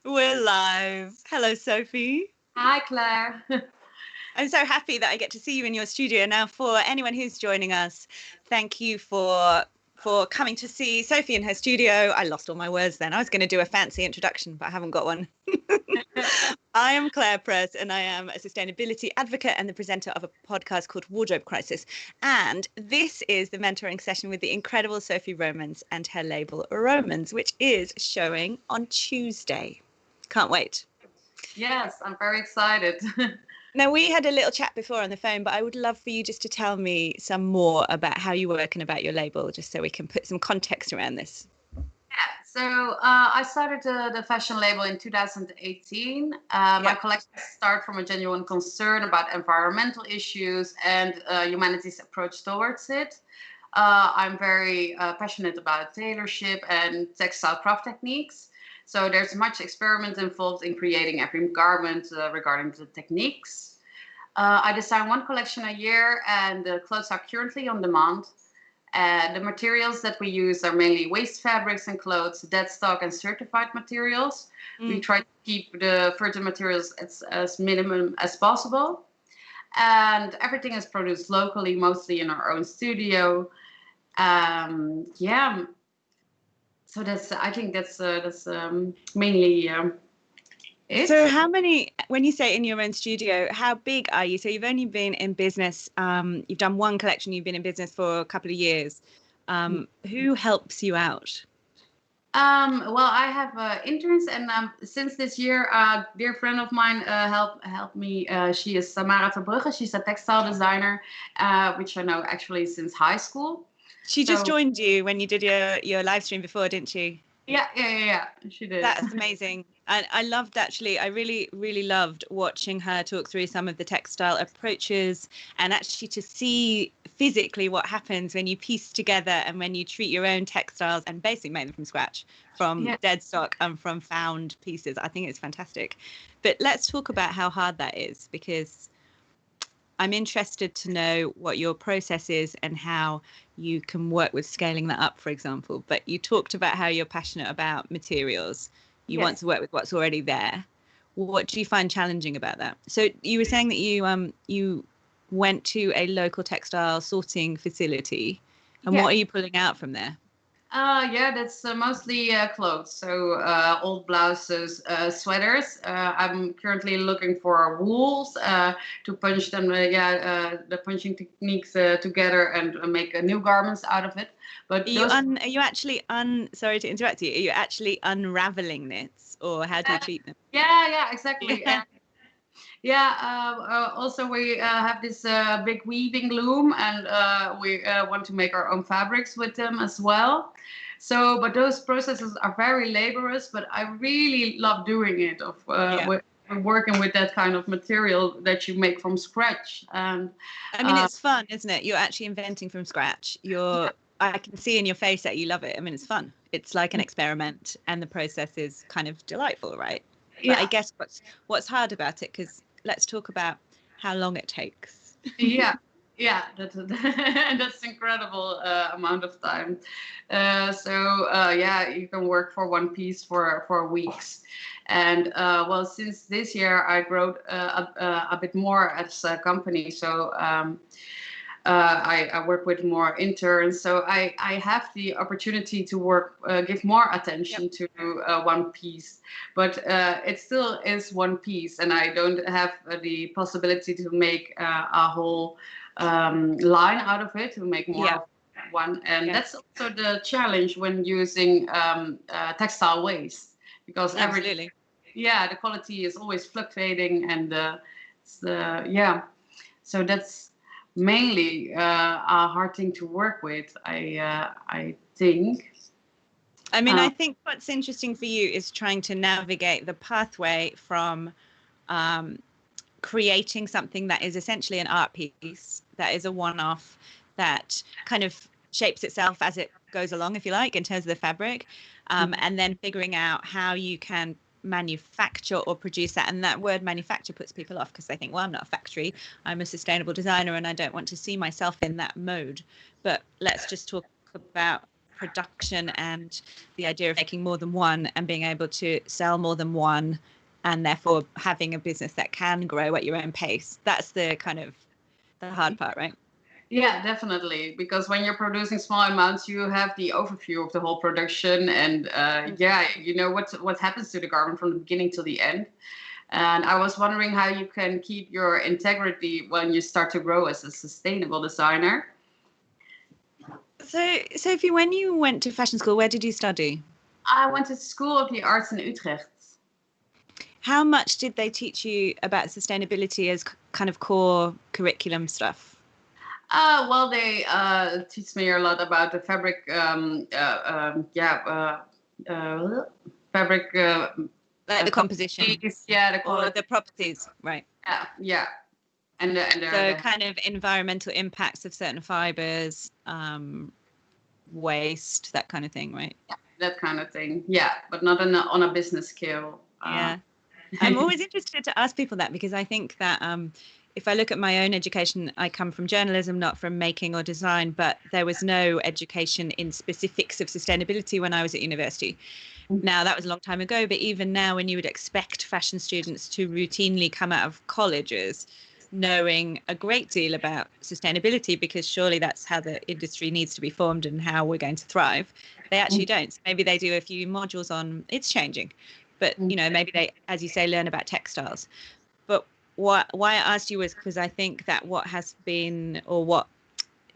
We're live. Hello, Sophie. Hi, Claire. I'm so happy that I get to see you in your studio. Now, for anyone who's joining us, thank you for coming to see Sophie in her studio. I lost all my words then. I was going to do a fancy introduction, but I haven't got one. I am Clare Press, and I am a sustainability advocate and the presenter of a podcast called Wardrobe Crisis. And this is the mentoring session with the incredible Sophie Roumans and her label Roumans, which is showing on Tuesday. Can't wait. Yes, I'm very excited. Now, we had a little chat before on the phone, but I would love for you just to tell me some more about how you work and about your label, just so we can put some context around this. I started the fashion label in 2018. My collections start from a genuine concern about environmental issues and humanity's approach towards it. I'm very passionate about tailorship and textile craft techniques. So there's much experiment involved in creating every garment regarding the techniques. I design one collection a year, and the clothes are currently on demand. The materials that we use are mainly waste fabrics and clothes, dead stock and certified materials. We try to keep the virgin materials as minimum as possible. And everything is produced locally, mostly in our own studio. So I think that's mainly it. So how many, when you say in your own studio, how big are you? So you've only been in business, you've done one collection, you've been in business for a couple of years. Who helps you out? Well, I have interns, and since this year, a dear friend of mine helped me. She is Samara Verbrugge. She's a textile designer, which I know actually since high school. She just joined you when you did your live stream before, didn't she? Yeah. She did. That's amazing. And I loved, actually, I really, really loved watching her talk through some of the textile approaches, and actually to see physically what happens when you piece together and when you treat your own textiles and basically make them from scratch, from dead stock and from found pieces. I think it's fantastic. But let's talk about how hard that is, because I'm interested to know what your process is and how you can work with scaling that up, for example. But you talked about how you're passionate about materials. You want to work with what's already there. What do you find challenging about that? So you were saying that you went to a local textile sorting facility, and what are you pulling out from there? That's mostly clothes. So old blouses, sweaters. I'm currently looking for wools to punch them. The punching techniques together and make new garments out of it. But are you actually sorry to interrupt you. Are you actually unraveling knits, or how do you treat them? Yeah, exactly. Also, we have this big weaving loom, and we want to make our own fabrics with them as well. So, but those processes are very laborious, but I really love doing it, working with that kind of material that you make from scratch. And I mean, it's fun, isn't it? You're actually inventing from scratch. I can see in your face that you love it. I mean, it's fun. It's like an experiment, and the process is kind of delightful, right? But I guess what's hard about it, because let's talk about how long it takes. That's incredible amount of time. You can work for one piece for weeks. And since this year I grew a bit more as a company, so I work with more interns, so I have the opportunity to give more attention to one piece, but it still is one piece, and I don't have the possibility to make a whole line out of it, to make more of one. And that's also the challenge when using textile waste, because the quality is always fluctuating, and so that's mainly a hard thing to work with, I think. I mean, I think what's interesting for you is trying to navigate the pathway from creating something that is essentially an art piece, that is a one-off, that kind of shapes itself as it goes along, if you like, in terms of the fabric, and then figuring out how you can manufacture or produce that. And that word manufacture puts people off, because they think, well, I'm not a factory, I'm a sustainable designer, and I don't want to see myself in that mode. But let's just talk about production and the idea of making more than one and being able to sell more than one, and therefore having a business that can grow at your own pace. That's the kind of the hard part, right? Yeah, definitely. Because when you're producing small amounts, you have the overview of the whole production, and you know what happens to the garment from the beginning to the end. And I was wondering how you can keep your integrity when you start to grow as a sustainable designer. So, Sophie, when you went to fashion school, where did you study? I went to School of the Arts in Utrecht. How much did they teach you about sustainability as kind of core curriculum stuff? Well, they teach me a lot about the fabric, fabric. Like the composition. Yeah, or the properties, right? Yeah. And so kind of environmental impacts of certain fibers, waste, that kind of thing, right? Yeah, that kind of thing. Yeah, but not on a business scale. Yeah. I'm always interested to ask people that, because I think that if I look at my own education, I come from journalism, not from making or design, but there was no education in specifics of sustainability when I was at university. Now, that was a long time ago, but even now, when you would expect fashion students to routinely come out of colleges knowing a great deal about sustainability, because surely that's how the industry needs to be formed and how we're going to thrive, they actually don't. So maybe they do a few modules on it's changing, but you know, maybe they, as you say, learn about textiles. But why I asked you was because I think that what has been, or what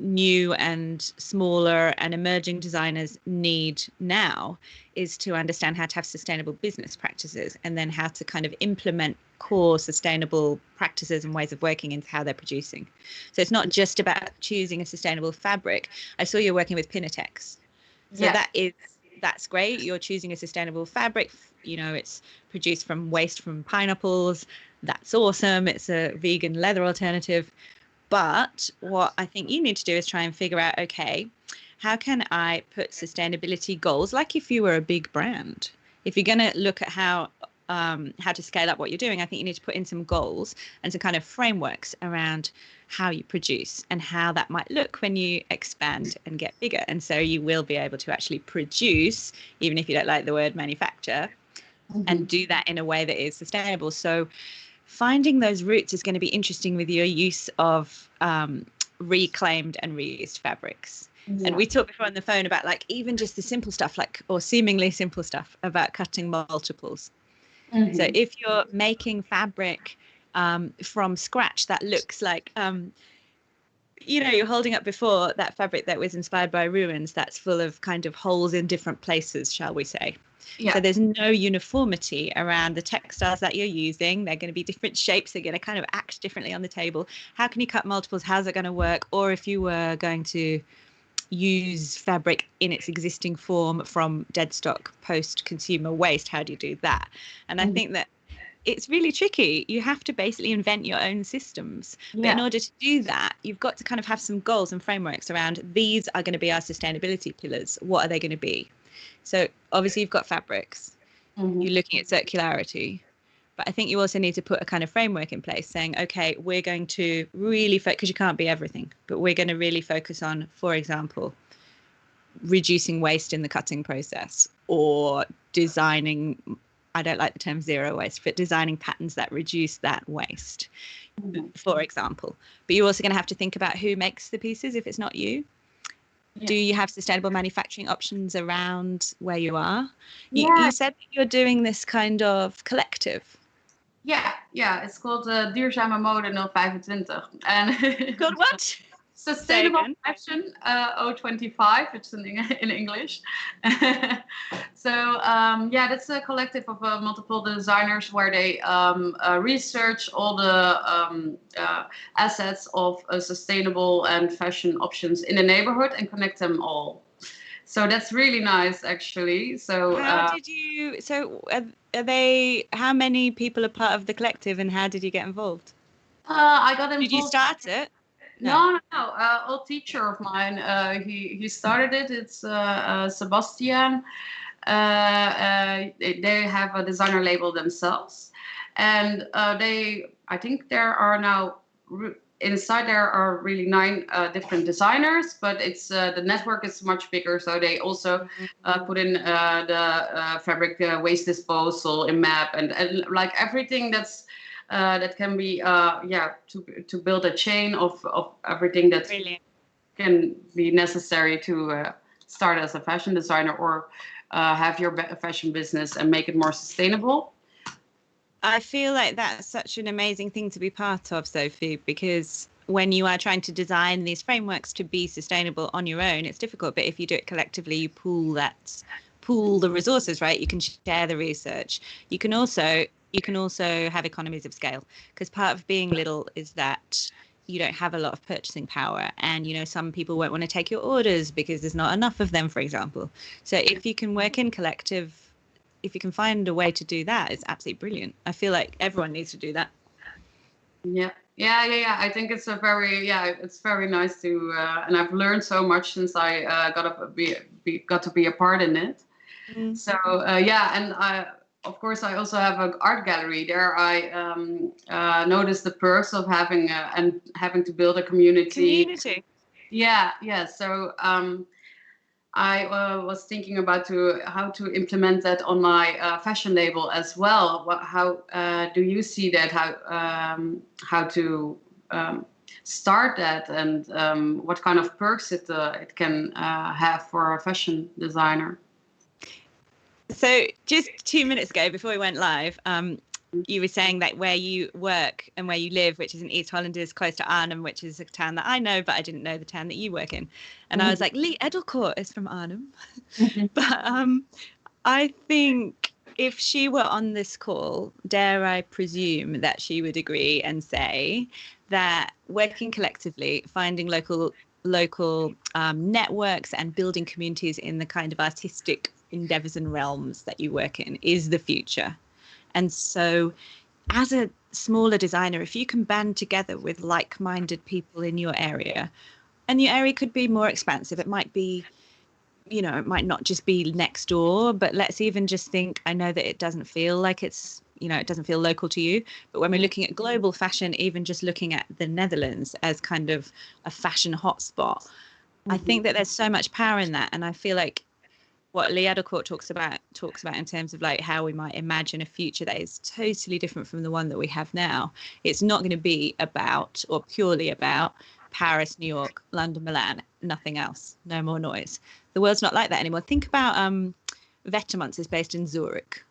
new and smaller and emerging designers need now, is to understand how to have sustainable business practices, and then how to kind of implement core sustainable practices and ways of working into how they're producing. So it's not just about choosing a sustainable fabric. I saw you're working with Pinatex. So that's great. You're choosing a sustainable fabric. You know, it's produced from waste from pineapples. That's awesome. It's a vegan leather alternative. But what I think you need to do is try and figure out, okay, how can I put sustainability goals, like if you were a big brand, if you're going to look at how to scale up what you're doing, I think you need to put in some goals and some kind of frameworks around how you produce and how that might look when you expand and get bigger. And so you will be able to actually produce, even if you don't like the word manufacture, and do that in a way that is sustainable. So finding those routes is going to be interesting with your use of reclaimed and reused fabrics. And we talked before on the phone about, like, even just the simple stuff, like, or seemingly simple stuff about cutting multiples. So if you're making fabric from scratch, that looks like, you know, you're holding up before that fabric that was inspired by Roumans, that's full of kind of holes in different places, shall we say. Yeah. So there's no uniformity around the textiles that you're using. They're going to be different shapes. They're going to kind of act differently on the table. How can you cut multiples? How's it going to work? Or if you were going to use fabric in its existing form from dead stock post-consumer waste, how do you do that? And I think that it's really tricky. You have to basically invent your own systems. But in order to do that, you've got to kind of have some goals and frameworks around, these are going to be our sustainability pillars. What are they going to be? So obviously you've got fabrics, you're looking at circularity, but I think you also need to put a kind of framework in place saying, okay, we're going to really focus, because you can't be everything, but we're going to really focus on, for example, reducing waste in the cutting process, or designing, I don't like the term zero waste, but designing patterns that reduce that waste, for example. But you're also going to have to think about who makes the pieces if it's not you. Do you have sustainable manufacturing options around where you are? You said that you're doing this kind of collective. Yeah, it's called Duurzame Mode 025. And called what? Sustainable Fashion 025, it's in English. So that's a collective of multiple designers where they research all the assets of sustainable and fashion options in the neighborhood and connect them all. So that's really nice, actually. So how did you? So are they? How many people are part of the collective, and how did you get involved? I got involved. Did you start it? No. Old teacher of mine. He started it. It's Sebastian. They have a designer label themselves, and I think there are now inside there are really 9 different designers, but it's the network is much bigger. So they also put in the fabric waste disposal in MAP and like everything that's that can be to build a chain of everything that can be necessary to start as a fashion designer or have your fashion business and make it more sustainable. I feel like that's such an amazing thing to be part of, Sophie, because when you are trying to design these frameworks to be sustainable on your own, it's difficult. But if you do it collectively, you pool the resources, right? You can share the research. You can also have economies of scale, because part of being little is that you don't have a lot of purchasing power, and some people won't want to take your orders because there's not enough of them, for example. So if you can work in collective, if you can find a way to do that, it's absolutely brilliant. I feel like everyone needs to do that. Yeah. I think it's it's very nice to, and I've learned so much since I got to be a part in it. Mm-hmm. So and of course I also have an art gallery there. I noticed the perks of having to build a community. Yeah. So I was thinking about how to implement that on my fashion label as well. How do you see that? How to start that, and what kind of perks it can have for a fashion designer? So just 2 minutes ago, before we went live, you were saying that where you work and where you live, which is in East Holland, is close to Arnhem, which is a town that I know, but I didn't know the town that you work in. And I was like, Lee Edelcourt is from Arnhem. But I think if she were on this call, dare I presume that she would agree and say that working collectively, finding local networks and building communities in the kind of artistic endeavors and realms that you work in is the future. And so as a smaller designer, if you can band together with like-minded people in your area, and your area could be more expansive, it might be, it might not just be next door, but let's even just think, I know that it doesn't feel like it's, it doesn't feel local to you, but when we're looking at global fashion, even just looking at the Netherlands as kind of a fashion hotspot, I think that there's so much power in that. And I feel like what Lee Edelcourt talks about in terms of like how we might imagine a future that is totally different from the one that we have now. It's not going to be about or purely about Paris, New York, London, Milan, nothing else, no more noise. The world's not like that anymore. Think about Vetements is based in Zurich.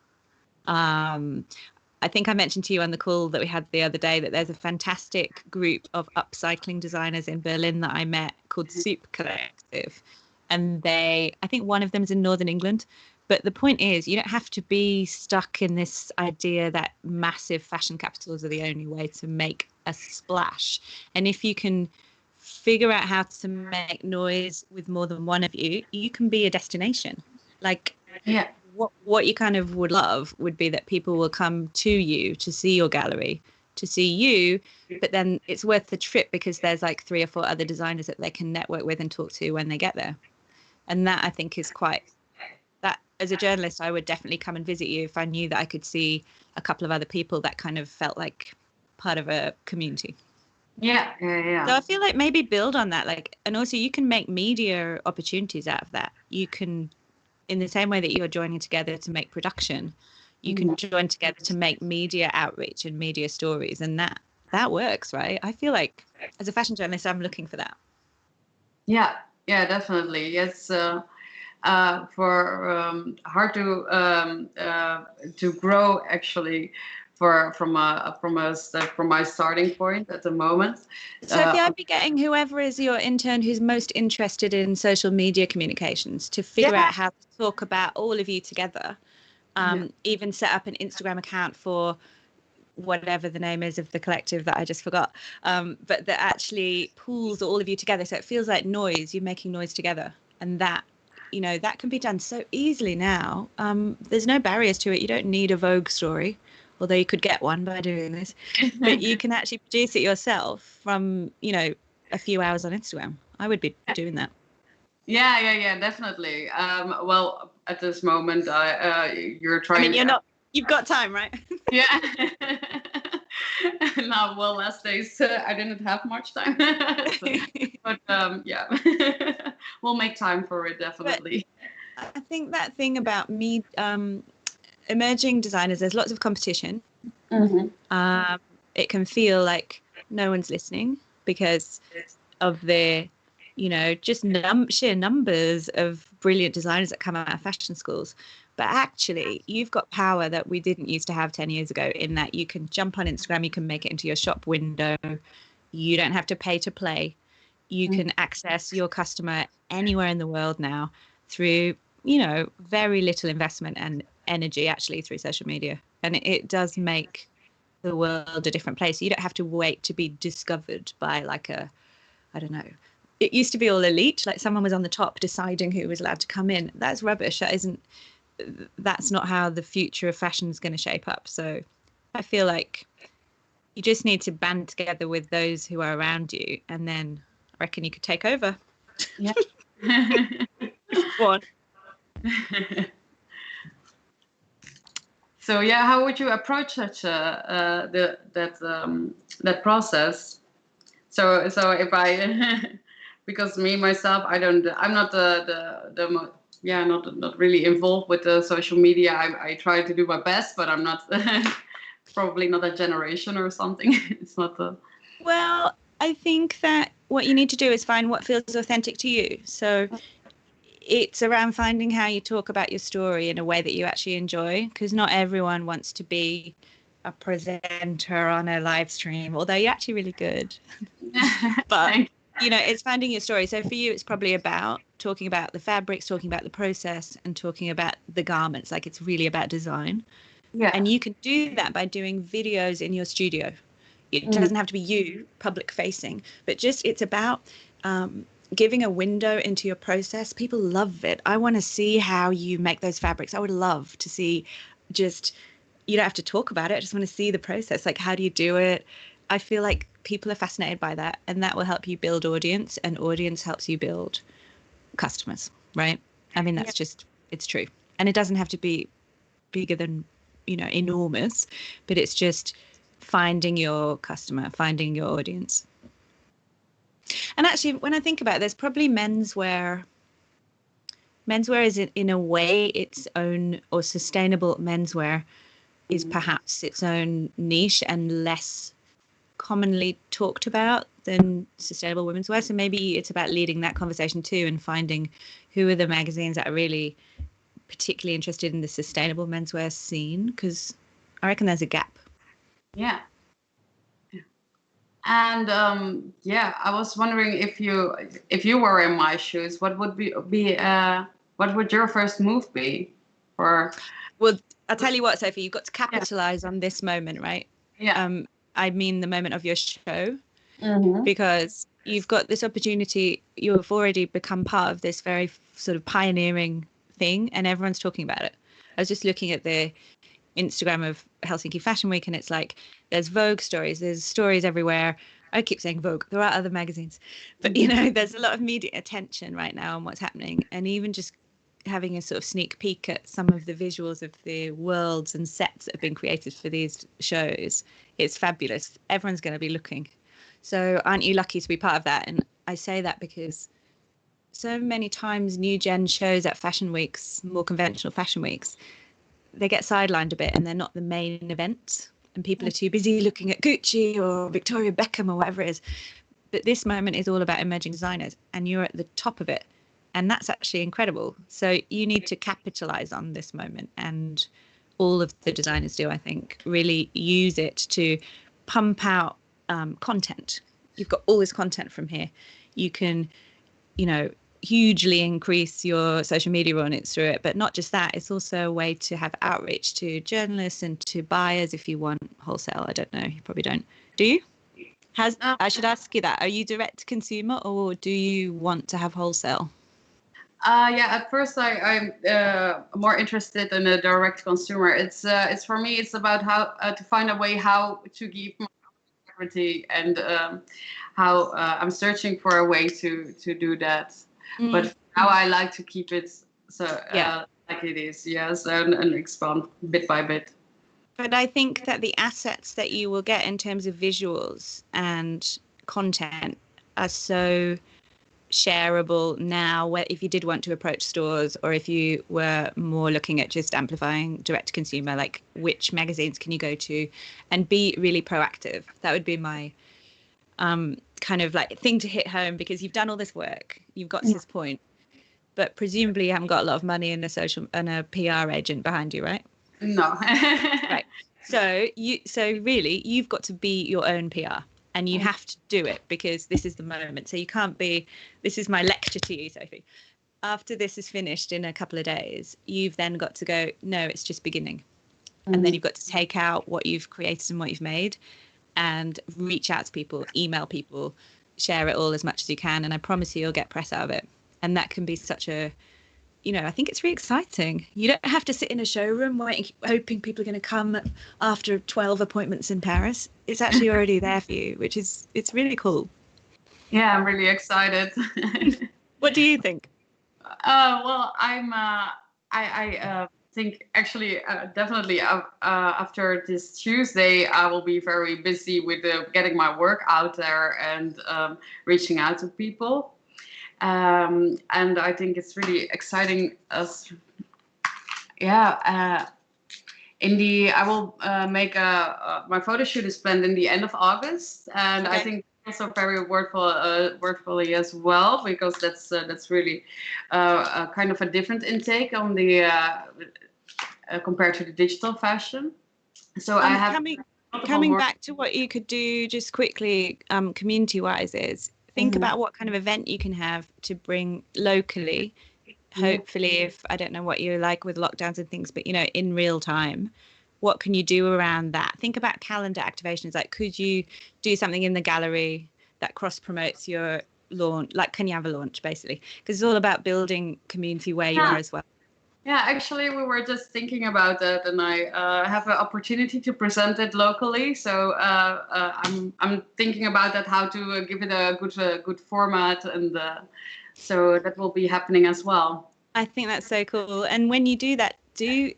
I think I mentioned to you on the call that we had the other day that there's a fantastic group of upcycling designers in Berlin that I met called Soup Collective. And I think one of them is in Northern England. But the point is, you don't have to be stuck in this idea that massive fashion capitals are the only way to make a splash. And if you can figure out how to make noise with more than one of you, you can be a destination. Like, yeah. What you kind of would love would be that people will come to you to see your gallery, to see you, but then it's worth the trip because there's like 3 or 4 other designers that they can network with and talk to when they get there. And that I think is that as a journalist, I would definitely come and visit you if I knew that I could see a couple of other people that kind of felt like part of a community. Yeah. So I feel like maybe build on that, and also you can make media opportunities out of that. You can, in the same way that you're joining together to make production, you can join together to make media outreach and media stories, and that works, right? I feel like as a fashion journalist, I'm looking for that. Yeah, definitely. It's hard to grow actually from my starting point at the moment. Sophie, I'd be getting whoever is your intern who's most interested in social media communications to figure out how to talk about all of you together. Even set up an Instagram account for whatever the name is of the collective that I just forgot, but that actually pools all of you together. So it feels like noise, you're making noise together. And that, that can be done so easily now. There's no barriers to it. You don't need a Vogue story, although you could get one by doing this, but you can actually produce it yourself from, a few hours on Instagram. I would be doing that. Yeah, definitely. Well, at this moment, you're trying. I mean, you've got time, right? Yeah. now, well, last days I didn't have much time. But yeah, we'll make time for it, definitely. But I think that thing about me, emerging designers, there's lots of competition. It can feel like no one's listening because of the, just sheer numbers of brilliant designers that come out of fashion schools. But actually, you've got power that we didn't used to have 10 years ago, in that you can jump on Instagram, you can make it into your shop window. You don't have to pay to play. You can access your customer anywhere in the world now through, very little investment and energy, actually, through social media. And it does make the world a different place. You don't have to wait to be discovered by I don't know. It used to be all elite, like someone was on the top deciding who was allowed to come in. That's rubbish. That's not how the future of fashion is going to shape up. So I feel like you just need to band together with those who are around you, and then I reckon you could take over. Yeah. Go on. So yeah, how would you approach such that process? So if I because myself, I'm not not really involved with the social media. I try to do my best, but I'm not probably not a generation or something. It's not the. Well, I think that what you need to do is find what feels authentic to you. So it's around finding how you talk about your story in a way that you actually enjoy, because not everyone wants to be a presenter on a live stream, although you're actually really good. But it's finding your story. So for you, it's probably about talking about the fabrics, talking about the process, and talking about the garments. Like, it's really about design. Yeah. And you can do that by doing videos in your studio. It doesn't have to be you public facing, but just it's about giving a window into your process. People love it. I want to see how you make those fabrics. I would love to see, just, you don't have to talk about it. I just want to see the process. Like, how do you do it? I feel like people are fascinated by that, and that will help you build audience, and audience helps you build customers, right? I mean, that's just, it's true. And it doesn't have to be bigger than, enormous, but it's just finding your customer, finding your audience. And actually, when I think about it, there's probably menswear. Menswear is in a way its own, or sustainable menswear is perhaps its own niche and less commonly talked about than sustainable women's wear. So maybe it's about leading that conversation too, and finding who are the magazines that are really particularly interested in the sustainable menswear scene, because I reckon there's a gap. Yeah. And I was wondering, if you were in my shoes, what would what would your first move be? Well, I'll tell you what, Sophie, you've got to capitalize on this moment, right? Yeah. I mean the moment of your show, because you've got this opportunity. You've already become part of this very sort of pioneering thing, and everyone's talking about it. I was just looking at the Instagram of Helsinki Fashion Week, and it's like there's Vogue stories, there's stories everywhere. I keep saying Vogue, there are other magazines, but there's a lot of media attention right now on what's happening. And even just having a sort of sneak peek at some of the visuals of the worlds and sets that have been created for these shows, it's fabulous. Everyone's going to be looking. So aren't you lucky to be part of that? And I say that because so many times new gen shows at fashion weeks, more conventional fashion weeks, they get sidelined a bit and they're not the main event, and people are too busy looking at Gucci or Victoria Beckham or whatever it is. But this moment is all about emerging designers, and you're at the top of it, and that's actually incredible. So you need to capitalize on this moment, and all of the designers do, I think, really use it to pump out content. You've got all this content from here. You can, hugely increase your social media audience through it. But not just that, it's also a way to have outreach to journalists and to buyers if you want wholesale. I don't know, you probably don't. Do you? I should ask you that. Are you direct to consumer, or do you want to have wholesale? At first I'm more interested in a direct consumer. It's for me, it's about how to find a way how to keep my integrity, and how I'm searching for a way to do that. But now I like to keep it like it is, yes, and expand bit by bit. But I think that the assets that you will get in terms of visuals and content are so shareable now, where if you did want to approach stores, or if you were more looking at just amplifying direct to consumer, like which magazines can you go to, and be really proactive. That would be my kind of like thing to hit home, because you've done all this work, you've got to this point, but presumably you haven't got a lot of money and a PR agent behind you, right? No. Right. So really you've got to be your own PR, and you have to do it, because this is the moment. So you can't be, this is my lecture to you, Sophie. After this is finished in a couple of days, you've then got to go, no, it's just beginning. And then you've got to take out what you've created and what you've made and reach out to people, email people, share it all as much as you can. And I promise you'll get press out of it. And that can be such a, I think it's really exciting. You don't have to sit in a showroom hoping people are going to come after 12 appointments in Paris. It's actually already there for you, it's really cool. Yeah, I'm really excited. What do you think? Well, I think actually definitely after this Tuesday, I will be very busy with getting my work out there and reaching out to people. And I think it's really exciting as, I will make my photo shoot is planned in the end of August, and okay. I think also very worthwhilly as well, because that's really kind of a different intake on the compared to the digital fashion. So I have coming back to what you could do just quickly, community wise, is think about what kind of event you can have to bring locally. Hopefully, if I don't know what you're like with lockdowns and things, but in real time, what can you do around that? Think about calendar activations. Like, could you do something in the gallery that cross promotes your launch, like can you have a launch, basically? Because it's all about building community where you are as well. Yeah, actually, we were just thinking about that, and I have an opportunity to present it locally. So I'm thinking about that, how to give it a good format, and so that will be happening as well. I think that's so cool. And when you do that, do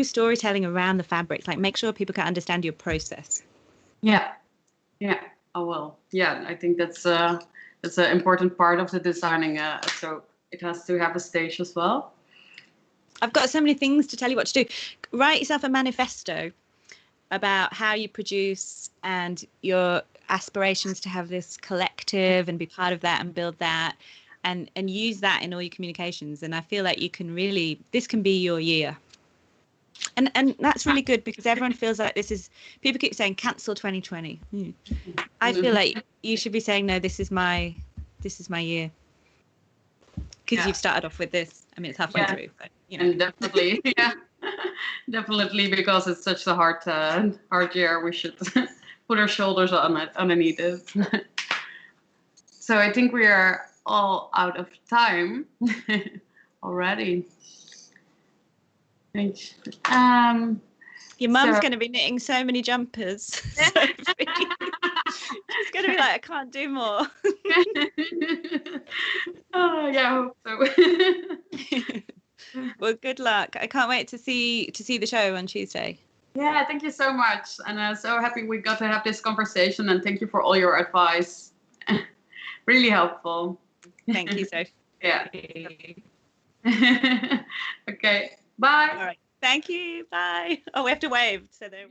storytelling around the fabrics. Like, make sure people can understand your process. Yeah, I will. Yeah, I think that's an important part of the designing. So it has to have a stage as well. I've got so many things to tell you what to do. Write yourself a manifesto about how you produce and your aspirations to have this collective and be part of that and build that, and use that in all your communications. And I feel like you can really, this can be your year. And that's really good, because everyone feels like people keep saying cancel 2020. I feel like you should be saying, no, this is my year. Because you've started off with this. I mean, it's halfway through. But, And definitely, definitely, because it's such a hard year. We should put our shoulders underneath it. So I think we are all out of time already. Your mum's going to be knitting so many jumpers. She's going to be like, I can't do more. Oh, yeah, I hope so. Well, good luck. I can't wait to see the show on Tuesday. Yeah, thank you so much. And so happy we got to have this conversation, and thank you for all your advice. Really helpful. Thank you, Sophie. Yeah. Okay, bye. All right. Thank you. Bye. Oh, we have to wave. So there.